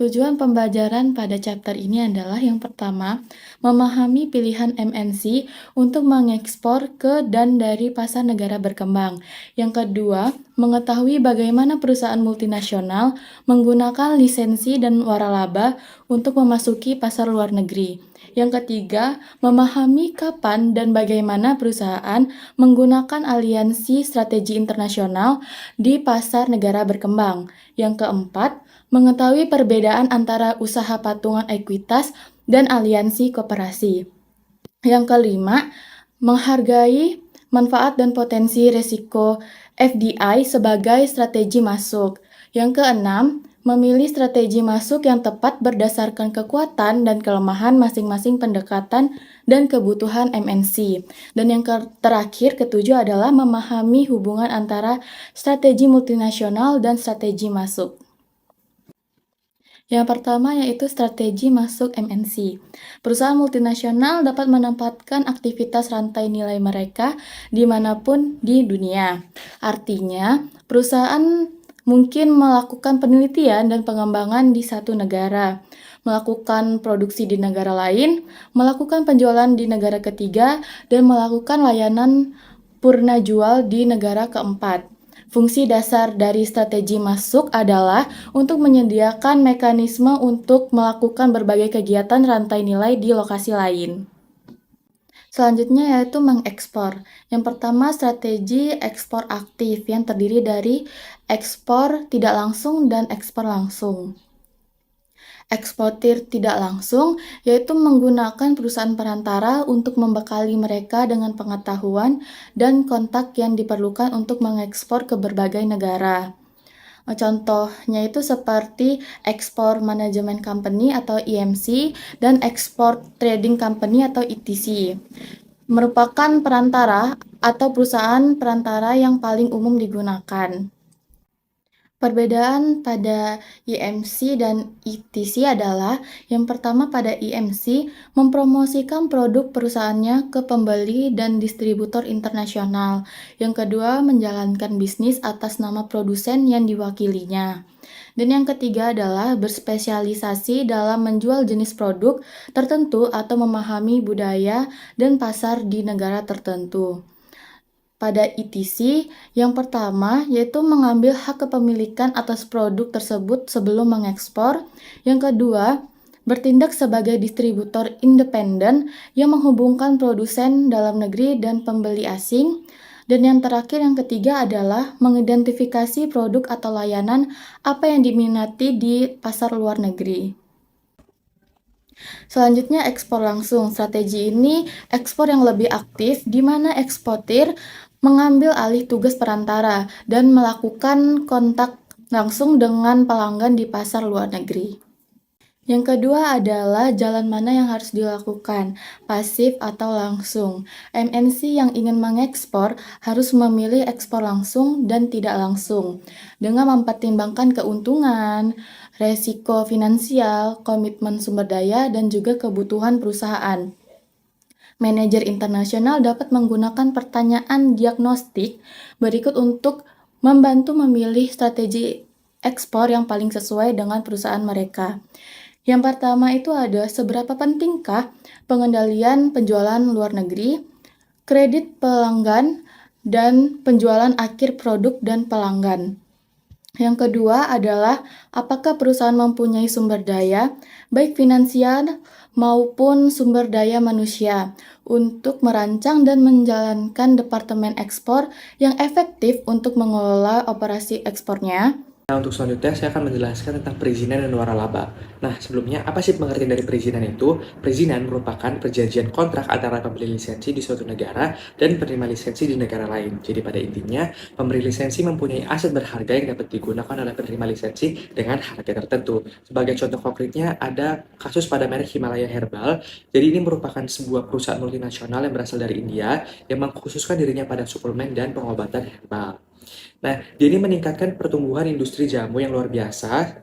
Tujuan pembelajaran pada chapter ini adalah yang pertama, memahami pilihan MNC untuk mengekspor ke dan dari pasar negara berkembang. Yang kedua, mengetahui bagaimana perusahaan multinasional menggunakan lisensi dan waralaba untuk memasuki pasar luar negeri. Yang ketiga, memahami kapan dan bagaimana perusahaan menggunakan aliansi strategi internasional di pasar negara berkembang. Yang keempat, mengetahui perbedaan antara usaha patungan ekuitas dan aliansi koperasi. Yang kelima, menghargai manfaat dan potensi risiko FDI sebagai strategi masuk. Yang keenam, memilih strategi masuk yang tepat berdasarkan kekuatan dan kelemahan masing-masing pendekatan dan kebutuhan MNC. Dan yang terakhir, ketujuh adalah memahami hubungan antara strategi multinasional dan strategi masuk. Yang pertama yaitu strategi masuk MNC. Perusahaan multinasional dapat menempatkan aktivitas rantai nilai mereka dimanapun di dunia. Artinya, perusahaan mungkin melakukan penelitian dan pengembangan di satu negara, melakukan produksi di negara lain, melakukan penjualan di negara ketiga, dan melakukan layanan purna jual di negara keempat. Fungsi dasar dari strategi masuk adalah untuk menyediakan mekanisme untuk melakukan berbagai kegiatan rantai nilai di lokasi lain. Selanjutnya yaitu mengekspor. Yang pertama, strategi ekspor aktif yang terdiri dari ekspor tidak langsung dan ekspor langsung. Eksportir tidak langsung yaitu menggunakan perusahaan perantara untuk membekali mereka dengan pengetahuan dan kontak yang diperlukan untuk mengekspor ke berbagai negara. Contohnya itu seperti Export Management Company atau EMC dan Export Trading Company atau ETC. Merupakan perantara atau perusahaan perantara yang paling umum digunakan. Perbedaan pada EMC dan ETC adalah yang pertama pada EMC mempromosikan produk perusahaannya ke pembeli dan distributor internasional. Yang kedua menjalankan bisnis atas nama produsen yang diwakilinya. Dan yang ketiga adalah berspesialisasi dalam menjual jenis produk tertentu atau memahami budaya dan pasar di negara tertentu. Pada ETC, yang pertama yaitu mengambil hak kepemilikan atas produk tersebut sebelum mengekspor. Yang kedua, bertindak sebagai distributor independen yang menghubungkan produsen dalam negeri dan pembeli asing. Dan yang terakhir, yang ketiga adalah mengidentifikasi produk atau layanan apa yang diminati di pasar luar negeri. Selanjutnya ekspor langsung. Strategi ini ekspor yang lebih aktif di mana eksportir mengambil alih tugas perantara dan melakukan kontak langsung dengan pelanggan di pasar luar negeri. Yang kedua adalah jalan mana yang harus dilakukan, pasif atau langsung. MNC yang ingin mengekspor harus memilih ekspor langsung dan tidak langsung dengan mempertimbangkan keuntungan, resiko finansial, komitmen sumber daya, dan juga kebutuhan perusahaan. Manajer internasional dapat menggunakan pertanyaan diagnostik berikut untuk membantu memilih strategi ekspor yang paling sesuai dengan perusahaan mereka. Yang pertama itu ada seberapa pentingkah pengendalian penjualan luar negeri, kredit pelanggan, dan penjualan akhir produk dan pelanggan. Yang kedua adalah apakah perusahaan mempunyai sumber daya, baik finansial maupun sumber daya manusia, untuk merancang dan menjalankan departemen ekspor yang efektif untuk mengelola operasi ekspornya. Nah, untuk selanjutnya saya akan menjelaskan tentang perizinan dan waralaba. Nah, sebelumnya apa sih pengertian dari perizinan itu? Perizinan merupakan perjanjian kontrak antara pembeli lisensi di suatu negara dan penerima lisensi di negara lain. Jadi pada intinya, pemberi lisensi mempunyai aset berharga yang dapat digunakan oleh penerima lisensi dengan harga tertentu. Sebagai contoh konkretnya ada kasus pada merek Himalaya Herbal. Jadi ini merupakan sebuah perusahaan multinasional yang berasal dari India yang mengkhususkan dirinya pada suplemen dan pengobatan herbal. Nah, dia ini meningkatkan pertumbuhan industri jamu yang luar biasa.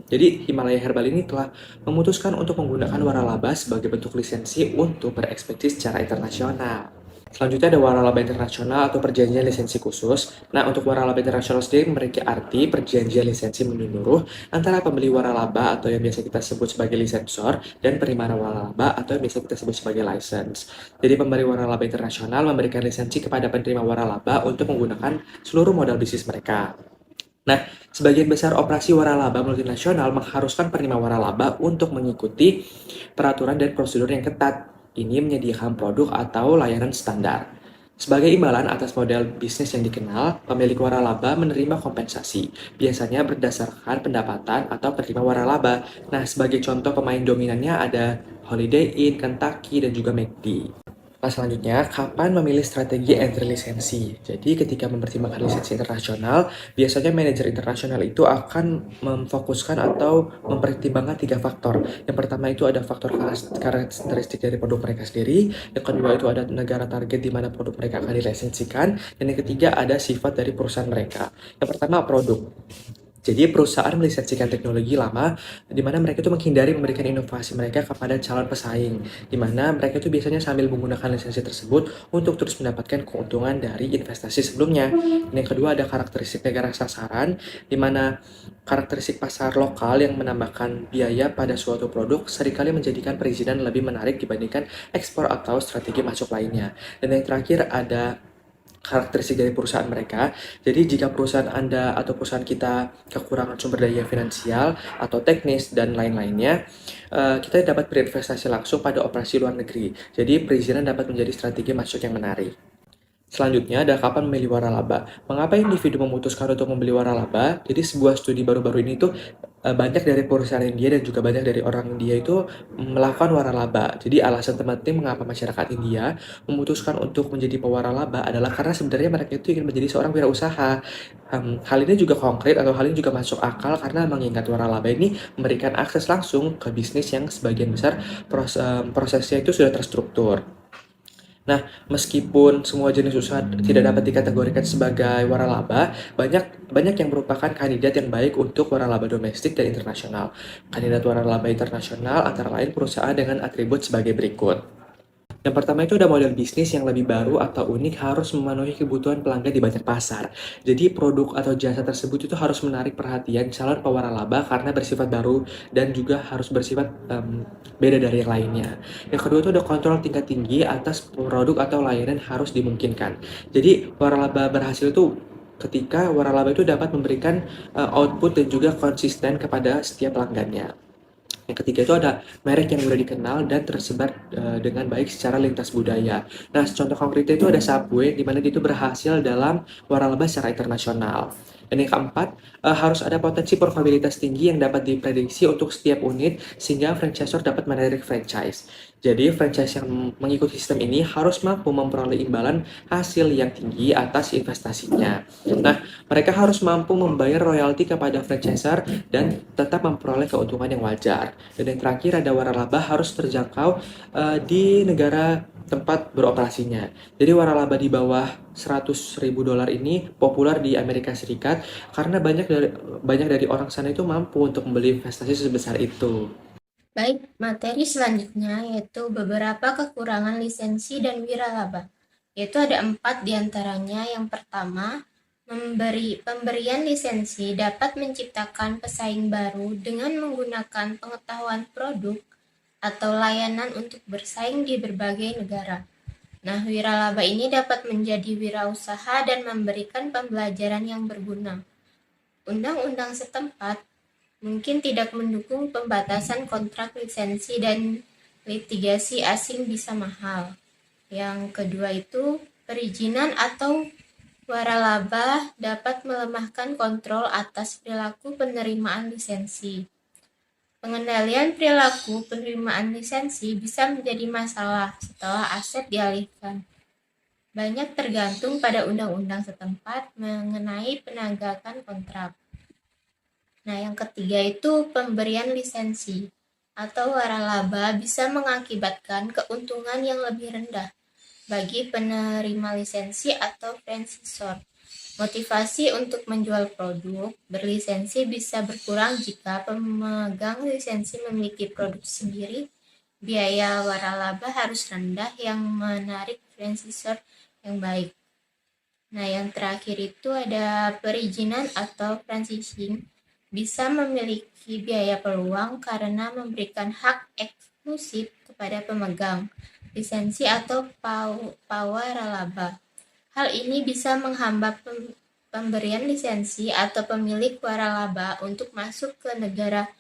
Jadi Himalaya Herbal ini telah memutuskan untuk menggunakan waralaba sebagai bentuk lisensi untuk berekspansi secara internasional. Selanjutnya ada waralaba internasional atau perjanjian lisensi khusus. Nah, untuk waralaba internasional sendiri memiliki arti perjanjian lisensi menyeluruh antara pembeli waralaba atau yang biasa kita sebut sebagai lisensor dan penerima waralaba atau yang biasa kita sebut sebagai license. Jadi pemberi waralaba internasional memberikan lisensi kepada penerima waralaba untuk menggunakan seluruh modal bisnis mereka. Nah, sebagian besar operasi waralaba multinasional mengharuskan penerima waralaba untuk mengikuti peraturan dan prosedur yang ketat. Ini menyediakan produk atau layanan standar. Sebagai imbalan atas model bisnis yang dikenal, pemilik waralaba menerima kompensasi, biasanya berdasarkan pendapatan atau penerima waralaba. Nah, sebagai contoh pemain dominannya ada Holiday Inn, Kentucky, dan juga McD. Nah, selanjutnya, kapan memilih strategi entry lisensi? Jadi, ketika mempertimbangkan lisensi internasional, biasanya manajer internasional itu akan memfokuskan atau mempertimbangkan 3 faktor. Yang pertama itu ada faktor karakteristik dari produk mereka sendiri, yang kedua itu ada negara target di mana produk mereka akan dilisensikan, dan yang ketiga ada sifat dari perusahaan mereka. Yang pertama, produk. Jadi perusahaan melisensikan teknologi lama di mana mereka itu menghindari memberikan inovasi mereka kepada calon pesaing, di mana mereka itu biasanya sambil menggunakan lisensi tersebut untuk terus mendapatkan keuntungan dari investasi sebelumnya. Dan yang kedua ada karakteristik negara sasaran, di mana karakteristik pasar lokal yang menambahkan biaya pada suatu produk seringkali menjadikan perizinan lebih menarik dibandingkan ekspor atau strategi masuk lainnya. Dan yang terakhir ada karakteristik dari perusahaan mereka. Jadi jika perusahaan Anda atau perusahaan kita kekurangan sumber daya finansial atau teknis dan lain-lainnya, kita dapat berinvestasi langsung pada operasi luar negeri. Jadi perizinan dapat menjadi strategi masuk yang menarik. Selanjutnya ada kapan memilih waralaba. Mengapa individu memutuskan untuk membeli waralaba? Jadi sebuah studi baru-baru ini tuh banyak dari perusahaan India dan juga banyak dari orang India itu melakukan waralaba. Jadi alasan teman-teman mengapa masyarakat India memutuskan untuk menjadi pewaralaba adalah karena sebenarnya mereka itu ingin menjadi seorang wirausaha. Hal ini juga konkret atau hal ini juga masuk akal karena mengingat waralaba ini memberikan akses langsung ke bisnis yang sebagian besar prosesnya itu sudah terstruktur. Nah, meskipun semua jenis usaha tidak dapat dikategorikan sebagai waralaba, banyak banyak yang merupakan kandidat yang baik untuk waralaba domestik dan internasional. Kandidat waralaba internasional antara lain perusahaan dengan atribut sebagai berikut. Yang pertama itu ada model bisnis yang lebih baru atau unik harus memenuhi kebutuhan pelanggan di banyak pasar. Jadi produk atau jasa tersebut itu harus menarik perhatian calon pewaralaba karena bersifat baru dan juga harus bersifat beda dari yang lainnya. Yang kedua itu ada kontrol tingkat tinggi atas produk atau layanan harus dimungkinkan. Jadi waralaba berhasil itu ketika waralaba itu dapat memberikan output dan juga konsisten kepada setiap pelanggannya. Yang ketiga itu ada merek yang mudah dikenal dan tersebar dengan baik secara lintas budaya. Nah, contoh konkretnya itu ada Subway, di mana dia itu berhasil dalam waralaba secara internasional. Dan yang keempat, harus ada potensi profitabilitas tinggi yang dapat diprediksi untuk setiap unit, sehingga franchisor dapat menarik franchise. Jadi, franchise yang mengikuti sistem ini harus mampu memperoleh imbalan hasil yang tinggi atas investasinya. Nah, mereka harus mampu membayar royalti kepada franchisor dan tetap memperoleh keuntungan yang wajar. Dan yang terakhir ada waralaba harus terjangkau di negara tempat beroperasinya. Jadi waralaba di bawah 100.000 dolar ini populer di Amerika Serikat karena banyak dari orang sana itu mampu untuk membeli investasi sebesar itu. Baik, materi selanjutnya yaitu beberapa kekurangan lisensi dan wiralaba. Yaitu ada 4 diantaranya. Yang pertama, pemberian lisensi dapat menciptakan pesaing baru dengan menggunakan pengetahuan produk atau layanan untuk bersaing di berbagai negara. Nah, wiralaba ini dapat menjadi wirausaha dan memberikan pembelajaran yang berguna. Undang-undang setempat mungkin tidak mendukung pembatasan kontrak lisensi dan litigasi asing bisa mahal. Yang kedua itu perizinan atau waralaba dapat melemahkan kontrol atas perilaku penerimaan lisensi. Pengendalian perilaku penerimaan lisensi bisa menjadi masalah setelah aset dialihkan. Banyak tergantung pada undang-undang setempat mengenai penegakan kontrak. Nah, yang ketiga itu pemberian lisensi atau waralaba bisa mengakibatkan keuntungan yang lebih rendah bagi penerima lisensi atau franchisor. Motivasi untuk menjual produk berlisensi bisa berkurang jika pemegang lisensi memiliki produk sendiri. Biaya waralaba harus rendah yang menarik franchisor yang baik. Nah, yang terakhir itu ada perizinan atau franchising. Bisa memiliki biaya peluang karena memberikan hak eksklusif kepada pemegang lisensi atau waralaba. Hal ini bisa menghambat pemberian lisensi atau pemilik waralaba untuk masuk ke negara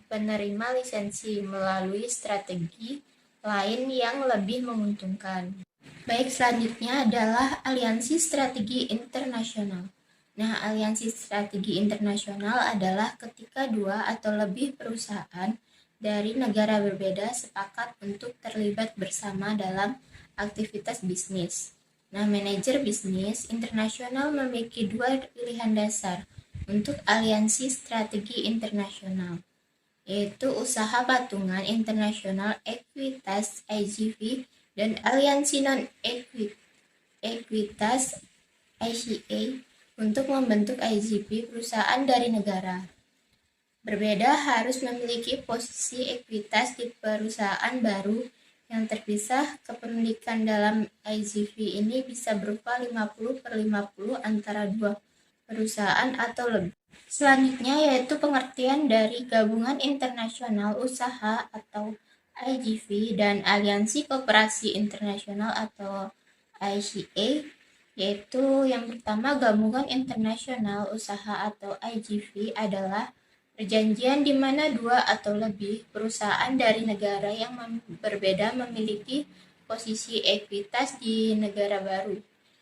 penerima lisensi melalui strategi lain yang lebih menguntungkan. Baik, selanjutnya adalah aliansi strategi internasional. Nah, aliansi strategi internasional adalah ketika dua atau lebih perusahaan dari negara berbeda sepakat untuk terlibat bersama dalam aktivitas bisnis. Nah, manajer bisnis internasional memiliki dua pilihan dasar untuk aliansi strategi internasional, yaitu usaha patungan internasional ekuitas IGV dan aliansi non-ekuitas ICA untuk membentuk IGP perusahaan dari negara. Berbeda harus memiliki posisi ekuitas di perusahaan baru yang terpisah. Kepemilikan dalam IGV ini bisa berupa 50/50 antara dua perusahaan atau lebih. Selanjutnya yaitu pengertian dari gabungan internasional usaha atau IGV dan aliansi kooperasi internasional atau ICA, yaitu yang pertama, gabungan internasional usaha atau IGV adalah perjanjian di mana dua atau lebih perusahaan dari negara yang berbeda memiliki posisi ekuitas di negara baru.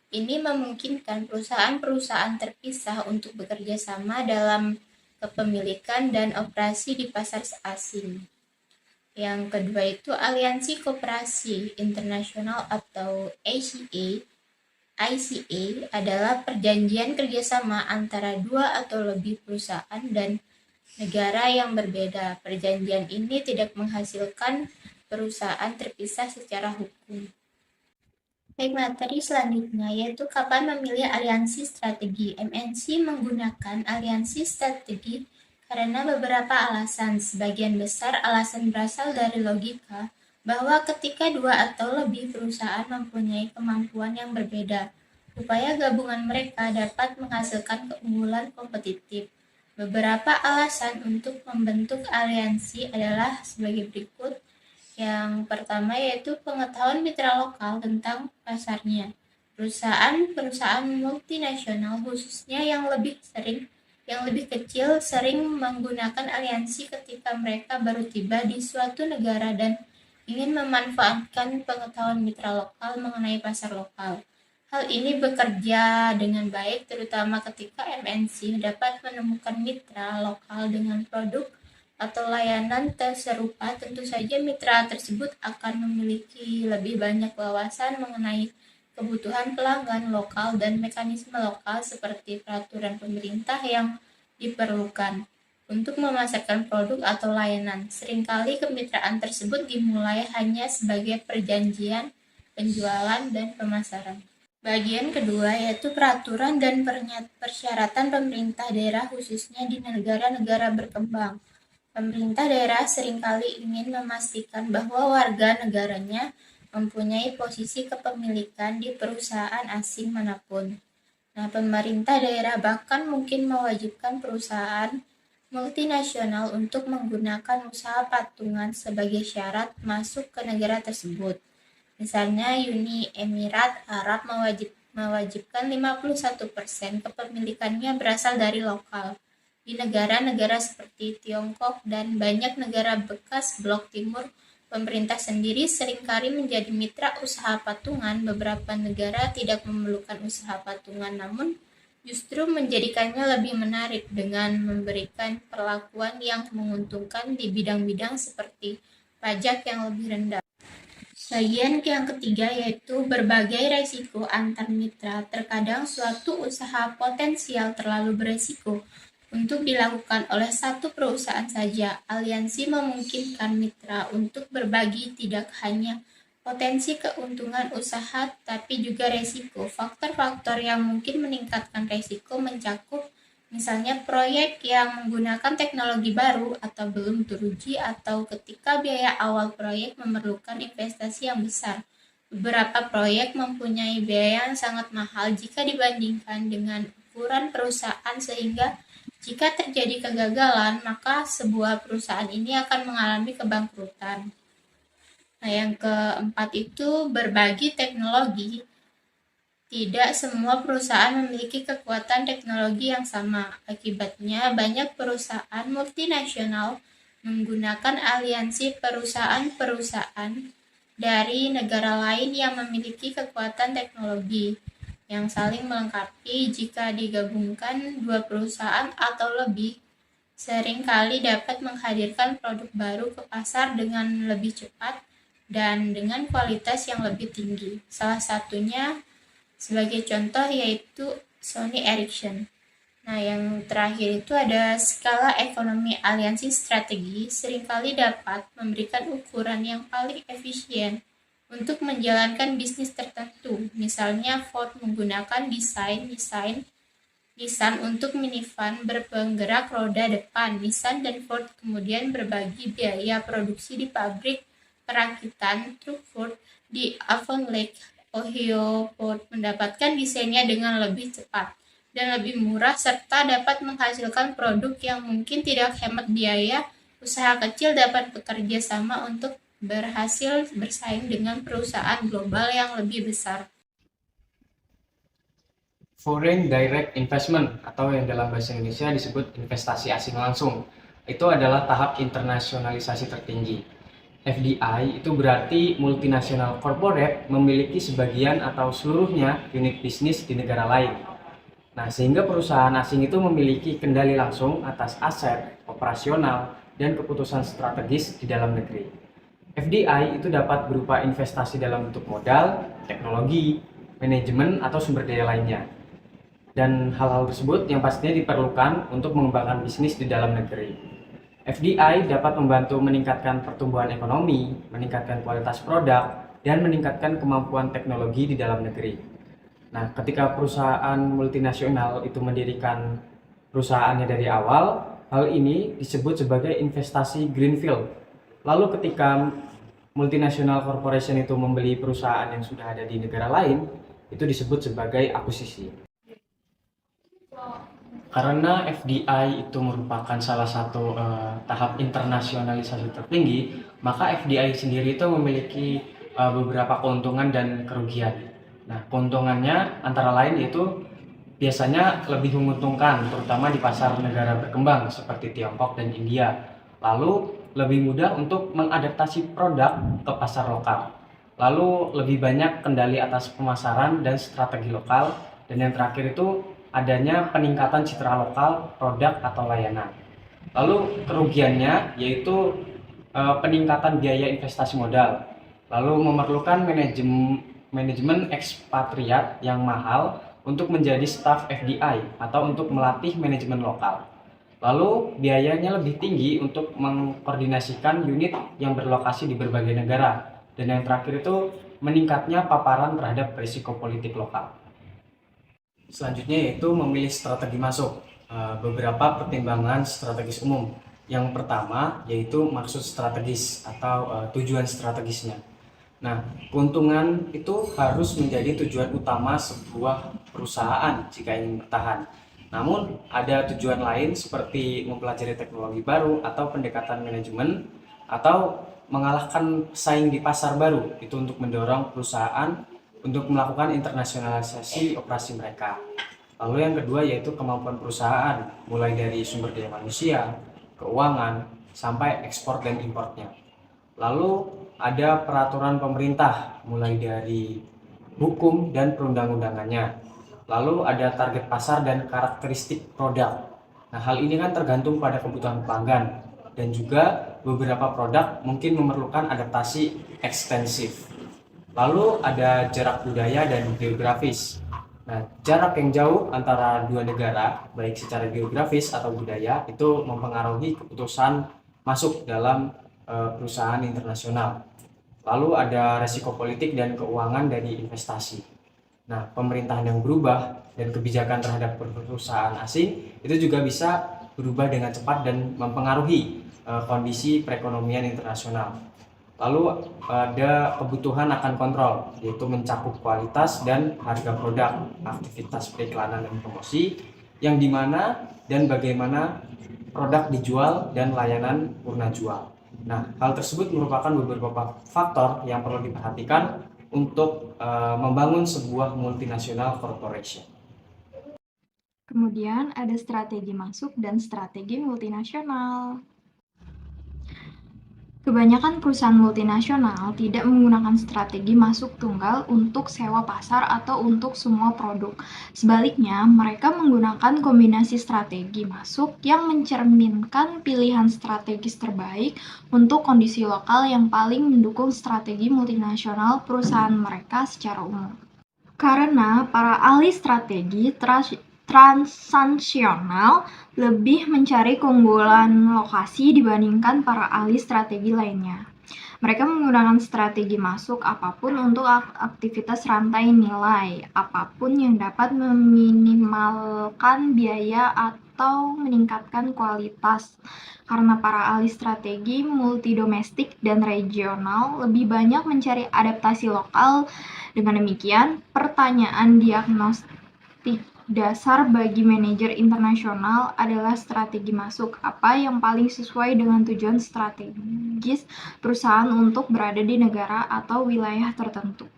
Ini memungkinkan perusahaan-perusahaan terpisah untuk bekerja sama dalam kepemilikan dan operasi di pasar asing. Yang kedua itu aliansi kooperasi internasional atau ICA adalah perjanjian kerjasama antara dua atau lebih perusahaan dan negara yang berbeda. Perjanjian ini tidak menghasilkan perusahaan terpisah secara hukum. Baik, materi selanjutnya yaitu kapan memilih aliansi strategi. MNC menggunakan aliansi strategi karena beberapa alasan. Sebagian besar alasan berasal dari logika bahwa ketika dua atau lebih perusahaan mempunyai kemampuan yang berbeda, upaya gabungan mereka dapat menghasilkan keunggulan kompetitif. Beberapa alasan untuk membentuk aliansi adalah sebagai berikut. Yang pertama yaitu pengetahuan mitra lokal tentang pasarnya. Perusahaan multinasional khususnya yang lebih kecil sering menggunakan aliansi ketika mereka baru tiba di suatu negara dan ingin memanfaatkan pengetahuan mitra lokal mengenai pasar lokal. Hal ini bekerja dengan baik terutama ketika MNC dapat menemukan mitra lokal dengan produk atau layanan serupa. Tentu saja mitra tersebut akan memiliki lebih banyak wawasan mengenai kebutuhan pelanggan lokal dan mekanisme lokal seperti peraturan pemerintah yang diperlukan untuk memasarkan produk atau layanan. Seringkali kemitraan tersebut dimulai hanya sebagai perjanjian penjualan dan pemasaran. Bagian kedua yaitu peraturan dan persyaratan pemerintah daerah khususnya di negara-negara berkembang. Pemerintah daerah seringkali ingin memastikan bahwa warga negaranya mempunyai posisi kepemilikan di perusahaan asing manapun. Nah, pemerintah daerah bahkan mungkin mewajibkan perusahaan multinasional untuk menggunakan usaha patungan sebagai syarat masuk ke negara tersebut. Misalnya Uni Emirat Arab mewajibkan 51% kepemilikannya berasal dari lokal. Di negara-negara seperti Tiongkok dan banyak negara bekas Blok Timur, pemerintah sendiri seringkali menjadi mitra usaha patungan. Beberapa negara tidak memerlukan usaha patungan, namun justru menjadikannya lebih menarik dengan memberikan perlakuan yang menguntungkan di bidang-bidang seperti pajak yang lebih rendah. Bagian yang ketiga yaitu berbagai resiko antar mitra. Terkadang suatu usaha potensial terlalu beresiko untuk dilakukan oleh satu perusahaan saja. Aliansi memungkinkan mitra untuk berbagi tidak hanya potensi keuntungan usaha, tapi juga resiko. Faktor-faktor yang mungkin meningkatkan resiko mencakup misalnya proyek yang menggunakan teknologi baru atau belum teruji, atau ketika biaya awal proyek memerlukan investasi yang besar. Beberapa proyek mempunyai biaya yang sangat mahal jika dibandingkan dengan ukuran perusahaan, sehingga jika terjadi kegagalan, maka sebuah perusahaan ini akan mengalami kebangkrutan. Nah, yang keempat itu berbagi teknologi. Tidak semua perusahaan memiliki kekuatan teknologi yang sama. Akibatnya, banyak perusahaan multinasional menggunakan aliansi perusahaan-perusahaan dari negara lain yang memiliki kekuatan teknologi yang saling melengkapi. Jika digabungkan dua perusahaan atau lebih, seringkali dapat menghadirkan produk baru ke pasar dengan lebih cepat dan dengan kualitas yang lebih tinggi. Salah satunya sebagai contoh yaitu Sony Ericsson. Nah, yang terakhir itu ada skala ekonomi aliansi strategi, seringkali dapat memberikan ukuran yang paling efisien untuk menjalankan bisnis tertentu. Misalnya Ford menggunakan Nissan untuk minivan berpenggerak roda depan. Nissan dan Ford kemudian berbagi biaya produksi di pabrik perakitan truk Ford di Avon Lake, Ohio. Ford mendapatkan desainnya dengan lebih cepat dan lebih murah, serta dapat menghasilkan produk yang mungkin tidak hemat biaya. Usaha kecil dapat bekerja sama untuk berhasil bersaing dengan perusahaan global yang lebih besar. Foreign Direct Investment atau yang dalam bahasa Indonesia disebut investasi asing langsung, itu adalah tahap internasionalisasi tertinggi. FDI itu berarti multinational corporate memiliki sebagian atau seluruhnya unit bisnis di negara lain. Nah, sehingga perusahaan asing itu memiliki kendali langsung atas aset, operasional, dan keputusan strategis di dalam negeri. FDI itu dapat berupa investasi dalam bentuk modal, teknologi, manajemen, atau sumber daya lainnya. Dan hal-hal tersebut yang pastinya diperlukan untuk mengembangkan bisnis di dalam negeri. FDI dapat membantu meningkatkan pertumbuhan ekonomi, meningkatkan kualitas produk, dan meningkatkan kemampuan teknologi di dalam negeri. Nah, ketika perusahaan multinasional itu mendirikan perusahaannya dari awal, hal ini disebut sebagai investasi greenfield. Lalu ketika multinational corporation itu membeli perusahaan yang sudah ada di negara lain, itu disebut sebagai akuisisi. Karena FDI itu merupakan salah satu tahap internasionalisasi tertinggi, maka FDI sendiri itu memiliki beberapa keuntungan dan kerugian. Nah, keuntungannya antara lain yaitu biasanya lebih menguntungkan, terutama di pasar negara berkembang seperti Tiongkok dan India. Lalu lebih mudah untuk mengadaptasi produk ke pasar lokal. Lalu lebih banyak kendali atas pemasaran dan strategi lokal. Dan yang terakhir itu adanya peningkatan citra lokal, produk atau layanan. Lalu kerugiannya yaitu peningkatan biaya investasi modal. Lalu memerlukan manajemen ekspatriat yang mahal untuk menjadi staf FDI atau untuk melatih manajemen lokal. Lalu biayanya lebih tinggi untuk mengkoordinasikan unit yang berlokasi di berbagai negara. Dan yang terakhir itu meningkatnya paparan terhadap risiko politik lokal. Selanjutnya yaitu memilih strategi masuk. Beberapa pertimbangan strategis umum. Yang pertama yaitu maksud strategis atau tujuan strategisnya. Nah, keuntungan itu harus menjadi tujuan utama sebuah perusahaan jika ingin bertahan. Namun, ada tujuan lain seperti mempelajari teknologi baru atau pendekatan manajemen atau mengalahkan pesaing di pasar baru. Itu untuk mendorong perusahaan untuk melakukan internasionalisasi operasi mereka. Lalu yang kedua yaitu kemampuan perusahaan, mulai dari sumber daya manusia, keuangan, sampai ekspor dan impornya. Lalu ada peraturan pemerintah, mulai dari hukum dan perundang-undangannya. Lalu ada target pasar dan karakteristik produk. Nah, hal ini kan tergantung pada kebutuhan pelanggan. Dan juga beberapa produk mungkin memerlukan adaptasi ekstensif. Lalu ada jarak budaya dan geografis. Nah, jarak yang jauh antara dua negara, baik secara geografis atau budaya, itu mempengaruhi keputusan masuk dalam perusahaan internasional. Lalu ada resiko politik dan keuangan dari investasi. Nah, pemerintahan yang berubah dan kebijakan terhadap perusahaan asing itu juga bisa berubah dengan cepat dan mempengaruhi kondisi perekonomian internasional. Lalu ada kebutuhan akan kontrol, yaitu mencakup kualitas dan harga produk, aktivitas periklanan dan promosi, yang dimana dan bagaimana produk dijual dan layanan purna jual. Nah, hal tersebut merupakan beberapa faktor yang perlu diperhatikan untuk membangun sebuah multinasional corporation. Kemudian ada strategi masuk dan strategi multinasional. Kebanyakan perusahaan multinasional tidak menggunakan strategi masuk tunggal untuk sewa pasar atau untuk semua produk. Sebaliknya, mereka menggunakan kombinasi strategi masuk yang mencerminkan pilihan strategis terbaik untuk kondisi lokal yang paling mendukung strategi multinasional perusahaan mereka secara umum. Karena para ahli strategi transaksional lebih mencari keunggulan lokasi dibandingkan para ahli strategi lainnya. Mereka menggunakan strategi masuk apapun untuk aktivitas rantai nilai, apapun yang dapat meminimalkan biaya atau meningkatkan kualitas. Karena para ahli strategi multidomestik dan regional lebih banyak mencari adaptasi lokal. Dengan demikian, pertanyaan diagnostik dasar bagi manajer internasional adalah strategi masuk apa yang paling sesuai dengan tujuan strategis perusahaan untuk berada di negara atau wilayah tertentu.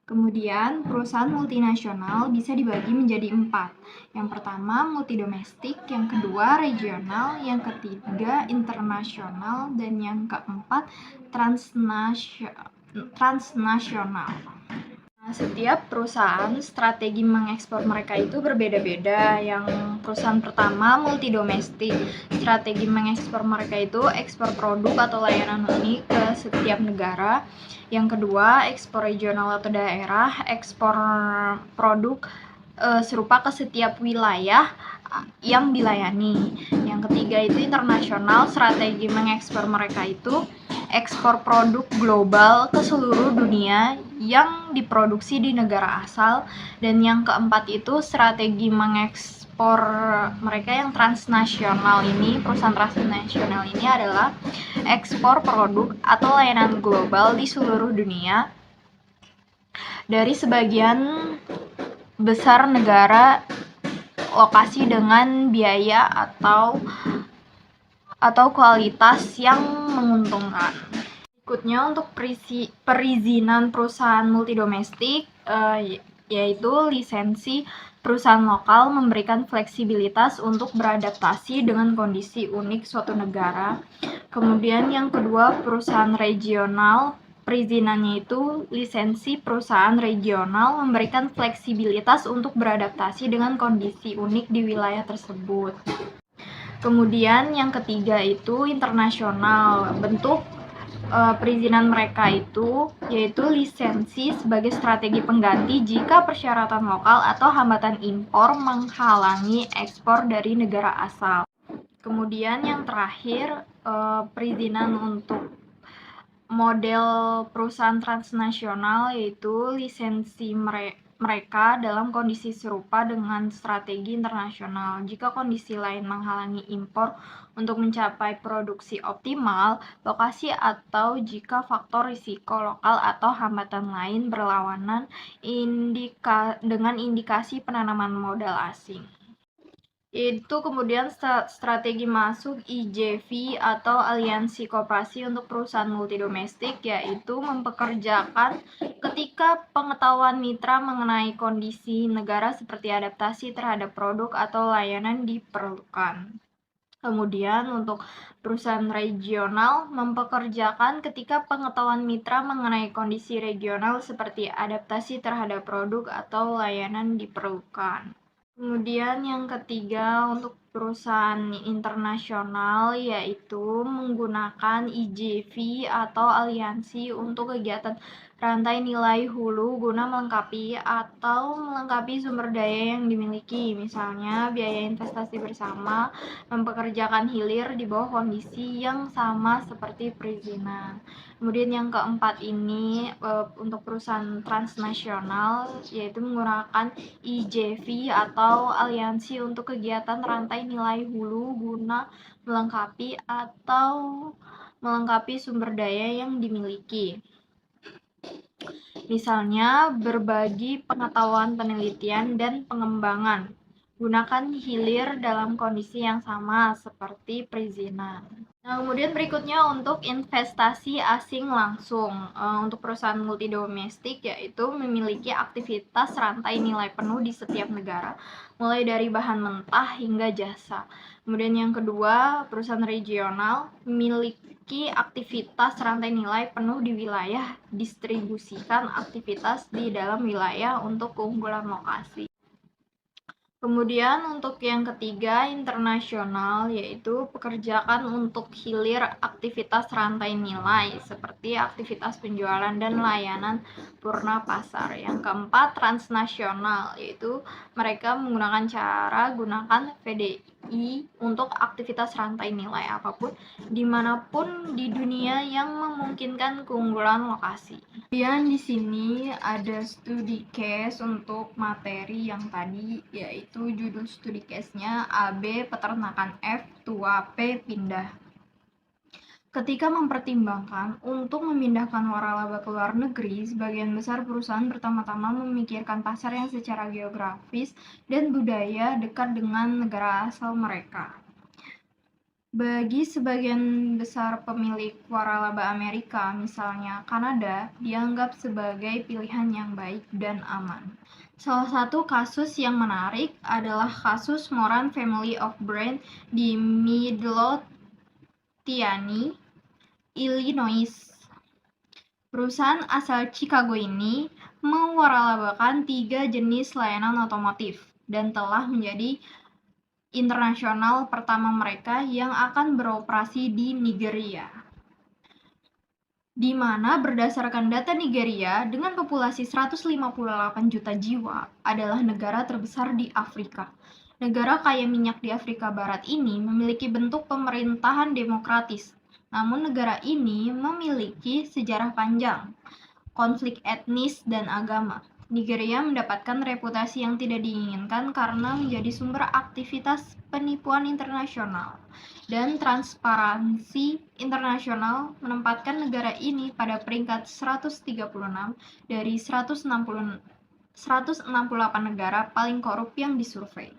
Kemudian, perusahaan multinasional bisa dibagi menjadi 4. Yang pertama, multidomestik, yang kedua, regional, yang ketiga, internasional, dan yang keempat, transnasional. Setiap perusahaan strategi mengekspor mereka itu berbeda-beda. Yang perusahaan pertama multidomestik, strategi mengekspor mereka itu ekspor produk atau layanan unik ke setiap negara. Yang kedua ekspor regional atau daerah, ekspor produk serupa ke setiap wilayah yang dilayani. Yang ketiga itu internasional, strategi mengekspor mereka itu ekspor produk global ke seluruh dunia yang diproduksi di negara asal. Dan yang keempat itu strategi mengekspor mereka yang transnasional ini, perusahaan transnasional ini adalah ekspor produk atau layanan global di seluruh dunia dari sebagian besar negara lokasi dengan biaya atau kualitas yang menguntungkan. Berikutnya untuk perizinan perusahaan multidomestik, yaitu lisensi perusahaan lokal memberikan fleksibilitas untuk beradaptasi dengan kondisi unik suatu negara. Kemudian yang kedua, perusahaan regional, perizinannya itu lisensi perusahaan regional memberikan fleksibilitas untuk beradaptasi dengan kondisi unik di wilayah tersebut. Kemudian yang ketiga itu internasional. Bentuk perizinan mereka itu yaitu lisensi sebagai strategi pengganti jika persyaratan lokal atau hambatan impor menghalangi ekspor dari negara asal. Kemudian yang terakhir, perizinan untuk model perusahaan transnasional, yaitu lisensi mereka dalam kondisi serupa dengan strategi internasional. Jika kondisi lain menghalangi impor untuk mencapai produksi optimal, lokasi atau jika faktor risiko lokal atau hambatan lain berlawanan dengan indikasi penanaman modal asing. Itu kemudian strategi masuk IJV atau Aliansi Koperasi untuk Perusahaan Multidomestik, yaitu mempekerjakan ketika pengetahuan mitra mengenai kondisi negara seperti adaptasi terhadap produk atau layanan diperlukan. Kemudian untuk perusahaan regional mempekerjakan ketika pengetahuan mitra mengenai kondisi regional seperti adaptasi terhadap produk atau layanan diperlukan. Kemudian yang ketiga untuk perusahaan internasional yaitu menggunakan IJV atau aliansi untuk kegiatan rantai nilai hulu guna melengkapi sumber daya yang dimiliki, misalnya biaya investasi bersama, mempekerjakan hilir di bawah kondisi yang sama seperti perizinan. Kemudian yang keempat ini untuk perusahaan transnasional yaitu menggunakan IJV atau aliansi untuk kegiatan rantai nilai hulu guna melengkapi sumber daya yang dimiliki. Misalnya berbagi pengetahuan penelitian dan pengembangan. Gunakan hilir dalam kondisi yang sama seperti perizinan. Nah, kemudian berikutnya untuk investasi asing langsung. Untuk perusahaan multidomestik yaitu memiliki aktivitas rantai nilai penuh di setiap negara, mulai dari bahan mentah hingga jasa. Kemudian yang kedua, perusahaan regional memiliki aktivitas rantai nilai penuh di wilayah, distribusikan aktivitas di dalam wilayah untuk keunggulan lokasi. Kemudian untuk yang ketiga, internasional, yaitu pekerjakan untuk hilir aktivitas rantai nilai seperti aktivitas penjualan dan layanan purna pasar. Yang keempat, transnasional, yaitu mereka gunakan VDI untuk aktivitas rantai nilai apapun dimanapun di dunia yang memungkinkan keunggulan lokasi. Kemudian di sini ada studi case untuk materi yang tadi, yaitu judul studi case-nya AB peternakan F tua P pindah. Ketika mempertimbangkan untuk memindahkan waralaba ke luar negeri, sebagian besar perusahaan pertama-tama memikirkan pasar yang secara geografis dan budaya dekat dengan negara asal mereka. Bagi sebagian besar pemilik waralaba Amerika, misalnya Kanada, dianggap sebagai pilihan yang baik dan aman. Salah satu kasus yang menarik adalah kasus Moran Family of Brand di Midlothian, Illinois. Perusahaan asal Chicago ini mewaralabakan 3 jenis layanan otomotif dan telah menjadi internasional pertama mereka yang akan beroperasi di Nigeria, di mana berdasarkan data Nigeria dengan populasi 158 juta jiwa adalah negara terbesar di Afrika. Negara kaya minyak di Afrika Barat ini memiliki bentuk pemerintahan demokratis, namun negara ini memiliki sejarah panjang, konflik etnis dan agama. Nigeria mendapatkan reputasi yang tidak diinginkan karena menjadi sumber aktivitas penipuan internasional, dan Transparansi Internasional menempatkan negara ini pada peringkat 136 dari 168 negara paling korup yang disurvei.